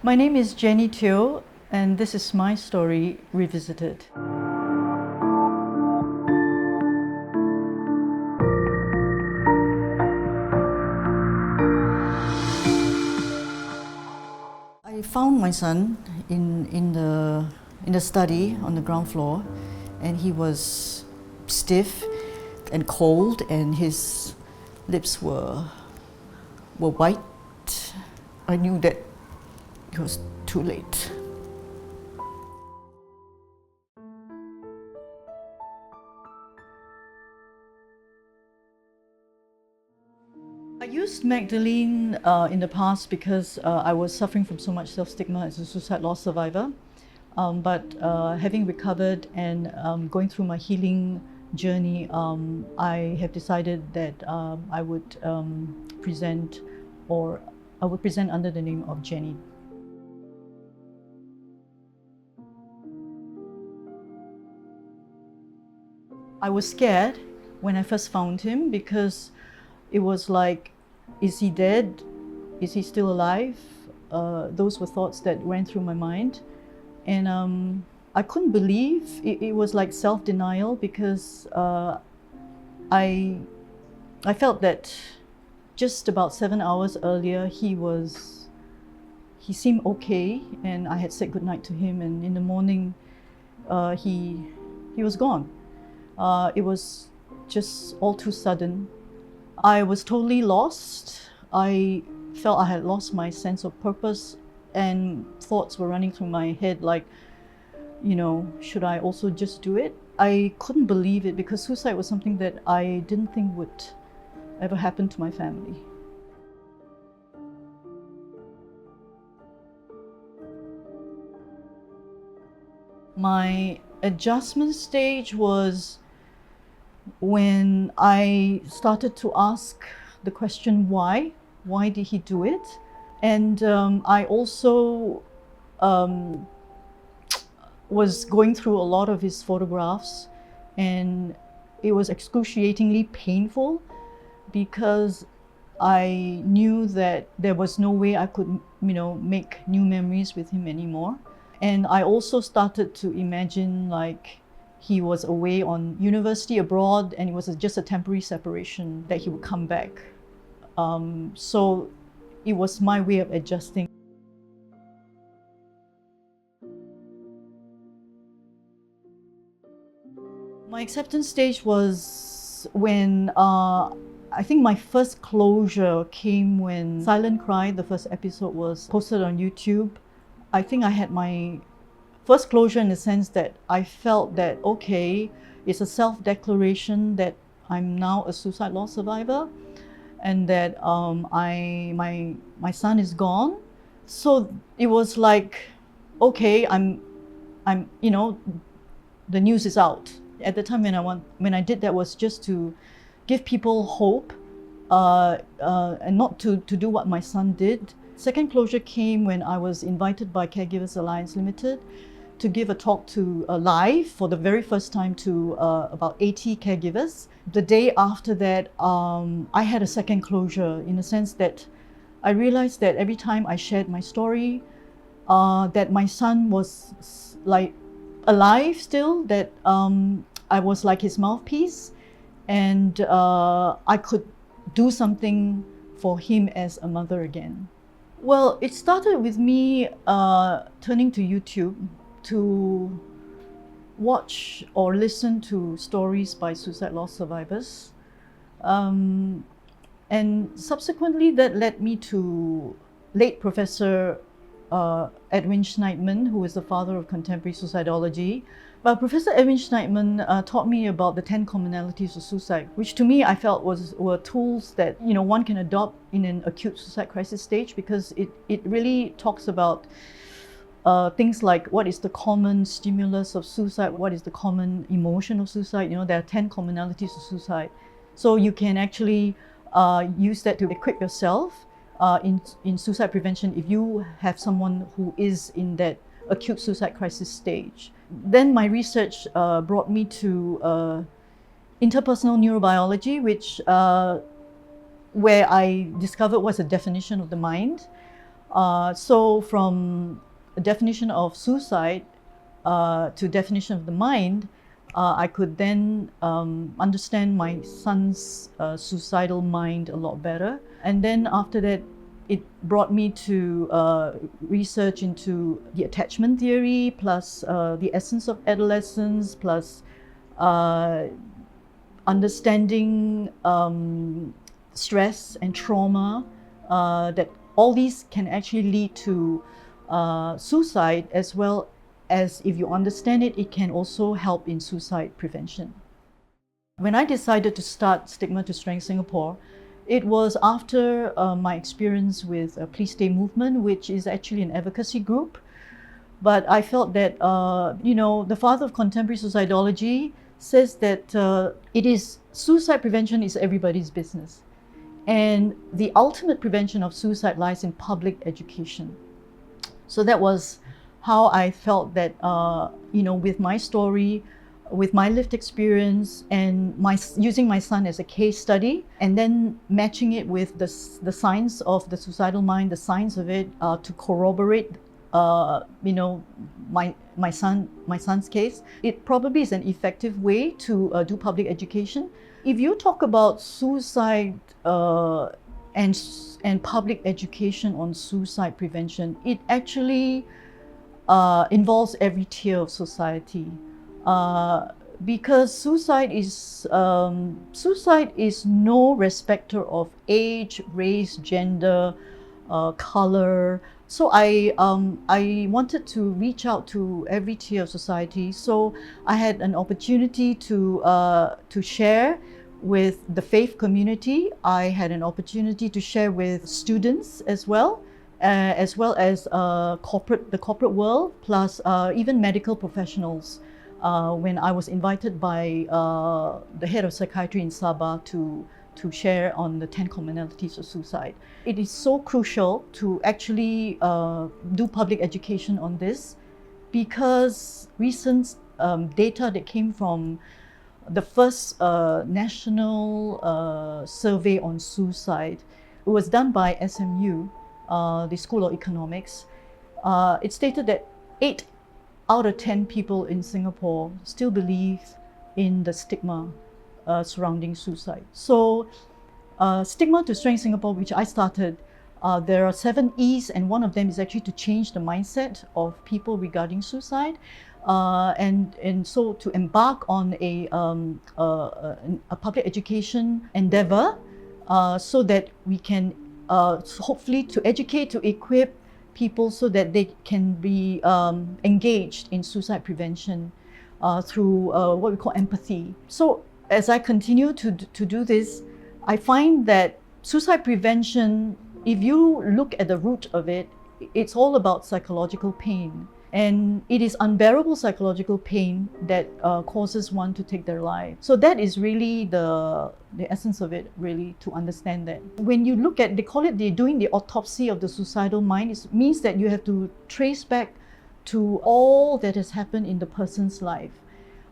My name is Jenny Teo, and this is my story revisited. I found my son in the study on the ground floor, and he was stiff and cold, and his lips were white. I knew that it was too late. I used Magdalene in the past because I was suffering from so much self-stigma as a suicide loss survivor. But having recovered and going through my healing journey, I have decided that I would present under the name of Jenny. I was scared when I first found him because it was like, is he dead? Is he still alive? Those were thoughts that ran through my mind. And I couldn't believe it was like self-denial because I felt that just about 7 hours earlier he seemed okay, and I had said goodnight to him, and in the morning he was gone. It was just all too sudden. I was totally lost. I felt I had lost my sense of purpose, and thoughts were running through my head like, should I also just do it? I couldn't believe it because suicide was something that I didn't think would ever happen to my family. My adjustment stage was when I started to ask the question, why? Why did he do it? And I also was going through a lot of his photographs, and it was excruciatingly painful because I knew that there was no way I could, make new memories with him anymore. And I also started to imagine like he was away on university abroad, and it was just a temporary separation, that he would come back. So it was my way of adjusting. My acceptance stage was when I think my first closure came when Silent Cry, the first episode, was posted on YouTube. I think I had my first closure in the sense that I felt that, okay, it's a self-declaration that I'm now a suicide loss survivor, and that my son is gone. So it was like, okay, I'm the news is out. At the time when I did that was just to give people hope, and not to do what my son did. Second closure came when I was invited by Caregivers Alliance Ltd to give a talk live for the very first time to about 80 caregivers. The day after that, I had a second closure, in the sense that I realized that every time I shared my story, that my son was like alive still, that I was like his mouthpiece, and I could do something for him as a mother again. Well, it started with me turning to YouTube to watch or listen to stories by suicide loss survivors. And subsequently that led me to late Professor Edwin Schneidman, who is the father of contemporary suicidology. But Professor Edwin Schneidman taught me about the 10 commonalities of suicide, which to me I felt were tools that one can adopt in an acute suicide crisis stage, because it really talks about things like what is the common stimulus of suicide, what is the common emotion of suicide. There are 10 commonalities of suicide. So you can actually use that to equip yourself in suicide prevention if you have someone who is in that acute suicide crisis stage. Then my research brought me to interpersonal neurobiology, where I discovered what's the definition of the mind. So from a definition of suicide to definition of the mind, I could then understand my son's suicidal mind a lot better. And then after that, it brought me to research into the attachment theory, plus the essence of adolescence, plus understanding stress and trauma, that all these can actually lead to suicide, as well as, if you understand it, it can also help in suicide prevention. When I decided to start Stigma to Strength Singapore, it was after my experience with Please Stay Movement, which is actually an advocacy group. But I felt that, the father of contemporary suicidology says that suicide prevention is everybody's business. And the ultimate prevention of suicide lies in public education. So that was how I felt that, with my story, with my lived experience, and using my son as a case study, and then matching it with the science of the suicidal mind, the science of it, to corroborate, my son's case, it probably is an effective way to do public education. If you talk about suicide and public education on suicide prevention, it actually involves every tier of society, because suicide is no respecter of age, race, gender, color. So I wanted to reach out to every tier of society. So I had an opportunity to share with the faith community. I had an opportunity to share with students as well as the corporate world, plus even medical professionals. When I was invited by the head of psychiatry in Sabah to share on the 10 commonalities of suicide. It is so crucial to actually do public education on this, because recent data that came from the first national survey on suicide, it was done by SMU, the School of Economics. It stated that 8 out of 10 people in Singapore still believe in the stigma surrounding suicide. So Stigma to Strength Singapore, which I started, there are 7 E's, and one of them is actually to change the mindset of people regarding suicide. And so to embark on a public education endeavor, so that we can hopefully to educate, to equip people so that they can be engaged in suicide prevention through what we call empathy. So as I continue to do this, I find that suicide prevention, if you look at the root of it, it's all about psychological pain. And it is unbearable psychological pain that causes one to take their life. So that is really the essence of it, really, to understand that. When you look at, they call it doing the autopsy of the suicidal mind, it means that you have to trace back to all that has happened in the person's life.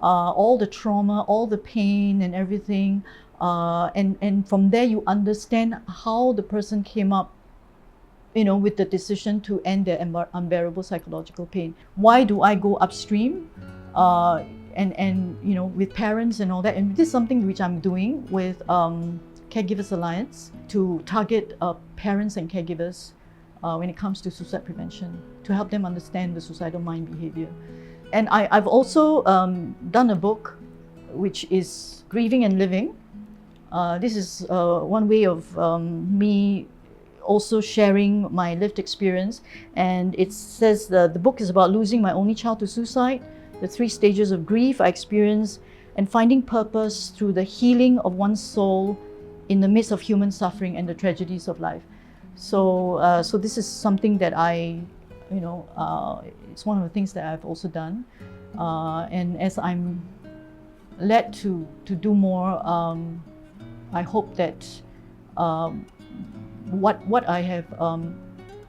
All the trauma, all the pain and everything. And from there you understand how the person came up with the decision to end their unbearable psychological pain. Why do I go upstream? And with parents and all that. And this is something which I'm doing with Caregivers Alliance to target parents and caregivers when it comes to suicide prevention, to help them understand the suicidal mind behavior. And I've also done a book which is Grieving and Living. This is one way of me also sharing my lived experience, and it says the book is about losing my only child to suicide, the 3 stages of grief I experienced, and finding purpose through the healing of one's soul in the midst of human suffering and the tragedies of life. So this is something that it's one of the things that I've also done, and as I'm led to do more, I hope that what I have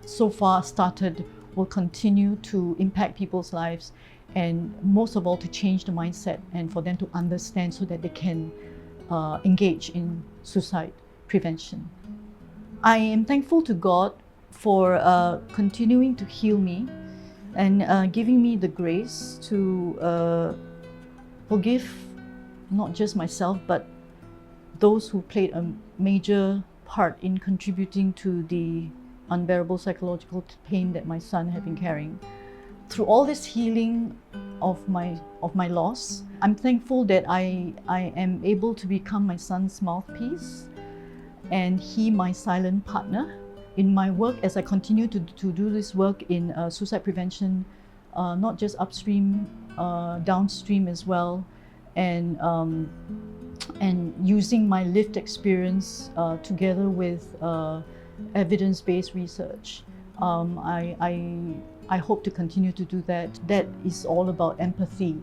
so far started will continue to impact people's lives, and most of all to change the mindset and for them to understand so that they can engage in suicide prevention. I am thankful to God for continuing to heal me and giving me the grace to forgive not just myself, but those who played a major part in contributing to the unbearable psychological pain that my son had been carrying. Through all this healing of my loss, I'm thankful that I am able to become my son's mouthpiece and he my silent partner in my work as I continue to do this work in suicide prevention, not just upstream, downstream as well, and using my lived experience together with evidence-based research. I hope to continue to do that. That is all about empathy,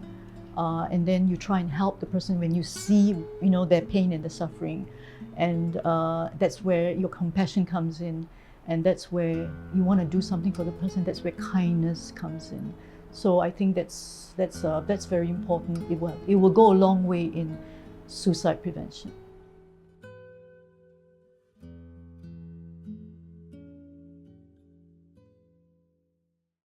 and then you try and help the person when you see, their pain and the suffering, and that's where your compassion comes in, and that's where you want to do something for the person. That's where kindness comes in. So I think that's very important. It will go a long way in suicide prevention.